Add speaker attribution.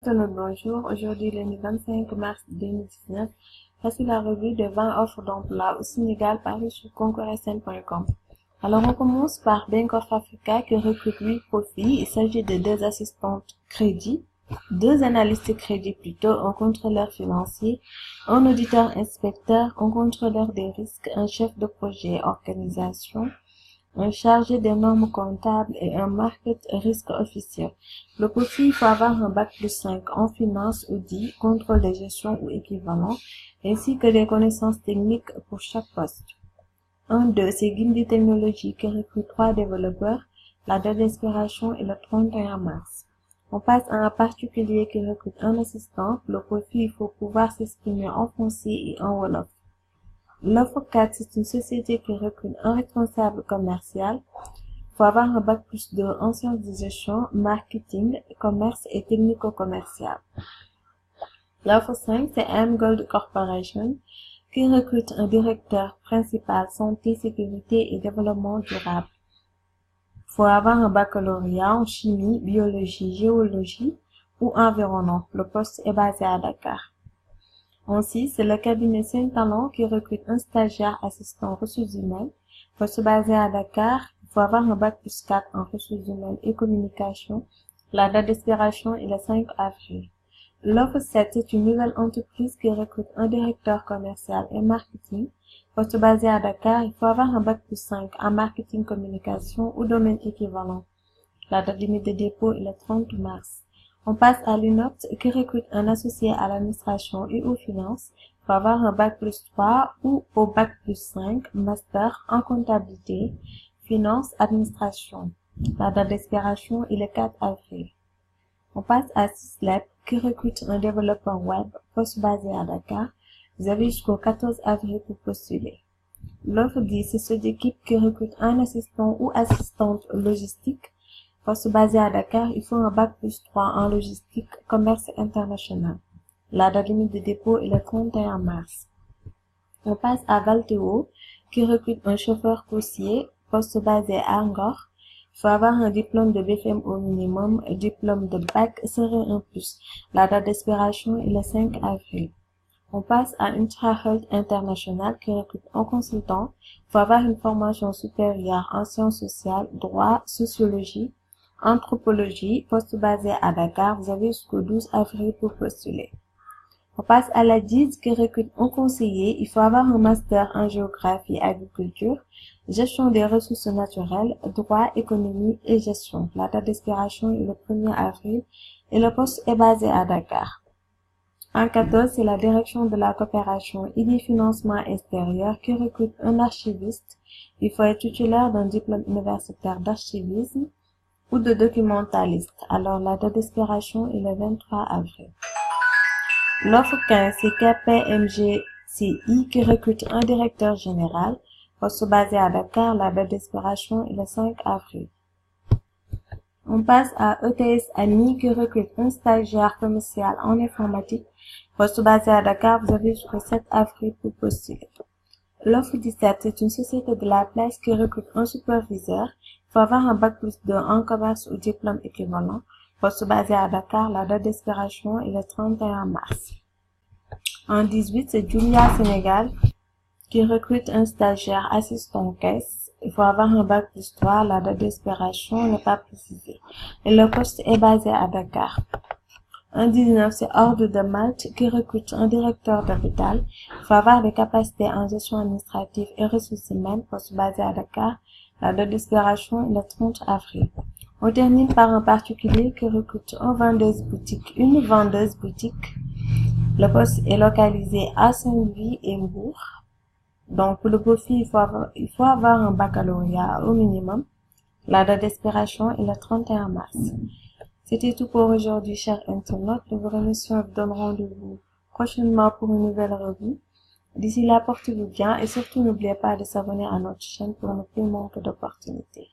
Speaker 1: Bonjour, aujourd'hui lundi 25 mars 2019, voici la revue de 20 offres d'emploi au Sénégal parues sur concours-sn.com. Alors on commence par Bank of Africa qui recrute 8 profils. Il s'agit de 2 assistantes crédit, 2 analystes crédit plutôt, un contrôleur financier, un auditeur inspecteur, un contrôleur des risques, un chef de projet organisation, un chargé des normes comptables et un market risk officer. Le profil, il faut avoir un bac plus 5 en finance, audit, contrôle de gestion ou équivalent, ainsi que des connaissances techniques pour chaque poste. 2, c'est Guindy Technologies qui recrute 3 développeurs. La date d'expiration est le 31 mars. On passe à un particulier qui recrute un assistant. Le profil, il faut pouvoir s'exprimer en français et en wolof. L'offre 4, c'est une société qui recrute un responsable commercial. Il faut avoir un bac plus 2 en sciences de gestion, marketing, commerce et technico-commercial. L'offre 5, c'est AM Gold Corporation qui recrute un directeur principal santé, sécurité et développement durable. Il faut avoir un baccalauréat en chimie, biologie, géologie ou environnement. Le poste est basé à Dakar. En 6, c'est le cabinet Saint-Talent qui recrute un stagiaire assistant ressources humaines. Poste basé à Dakar. Il faut avoir un bac plus 4 en ressources humaines et communication. La date d'expiration est le 5 avril. L'offre 7, c'est une nouvelle entreprise qui recrute un directeur commercial et marketing. Poste basé à Dakar. Il faut avoir un bac plus 5 en marketing communication ou domaine équivalent. La date limite de dépôt est le 30 mars. On passe à l'UNOPT qui recrute un associé à l'administration et aux finances. Il faut avoir un bac plus 3 ou au bac plus 5, master en comptabilité, finance, administration. La date d'expiration est le 4 avril. On passe à Syslab qui recrute un développeur web, poste basé à Dakar. Vous avez jusqu'au 14 avril pour postuler. L'offre 10, c'est ceux d'équipe qui recrute un assistant ou assistante logistique. Poste basé à Dakar, il faut un bac plus 3 en logistique, commerce international. La date limite de dépôt est le 31 mars. On passe à Valteo, qui recrute un chauffeur coursier, poste basé à Angor. Il faut avoir un diplôme de BFM au minimum, diplôme de bac serait un plus. La date d'expiration est le 5 avril. On passe à Intrahealth International qui recrute un consultant. Il faut avoir une formation supérieure en sciences sociales, droit, sociologie, anthropologie, poste basé à Dakar. Vous avez jusqu'au 12 avril pour postuler. On passe à la DIS qui recrute un conseiller. Il faut avoir un master en géographie et agriculture, gestion des ressources naturelles, droit, économie et gestion. La date d'expiration est le 1er avril et le poste est basé à Dakar. En 14, c'est la direction de la coopération et des financements extérieurs qui recrute un archiviste. Il faut être titulaire d'un diplôme universitaire d'archivisme ou de documentaliste. Alors, la date d'expiration est le 23 avril. L'offre 15, c'est KPMG-CI qui recrute un directeur général. Poste basé à Dakar, la date d'expiration est le 5 avril. On passe à ETS Ami qui recrute un stagiaire commercial en informatique. Poste basé à Dakar, vous avez jusqu'au 7 avril pour postuler. L'offre 17, c'est une société de la place qui recrute un superviseur. Il faut avoir un bac plus 2 en commerce ou diplôme équivalent. Poste basé à Dakar, la date d'expiration est le 31 mars. En 18, c'est Julia Sénégal qui recrute un stagiaire assistant caisse. Il faut avoir un bac plus 3, la date d'expiration n'est pas précisée. Et le poste est basé à Dakar. En 19, c'est Ordre de Malte qui recrute un directeur d'hôpital. Il faut avoir des capacités en gestion administrative et ressources humaines, poste basé à Dakar. La date d'expiration est le 30 avril. On termine par un particulier qui recrute une vendeuse boutique. Le poste est localisé à Saint-Louis et Mbourg. Donc, pour le profil, il faut avoir un baccalauréat au minimum. La date d'expiration est le 31 mars. C'était tout pour aujourd'hui, chers internautes. Nous vous remercions et vous donne rendez-vous prochainement pour une nouvelle revue. D'ici là, portez-vous bien et surtout n'oubliez pas de s'abonner à notre chaîne pour ne plus manquer d'opportunités.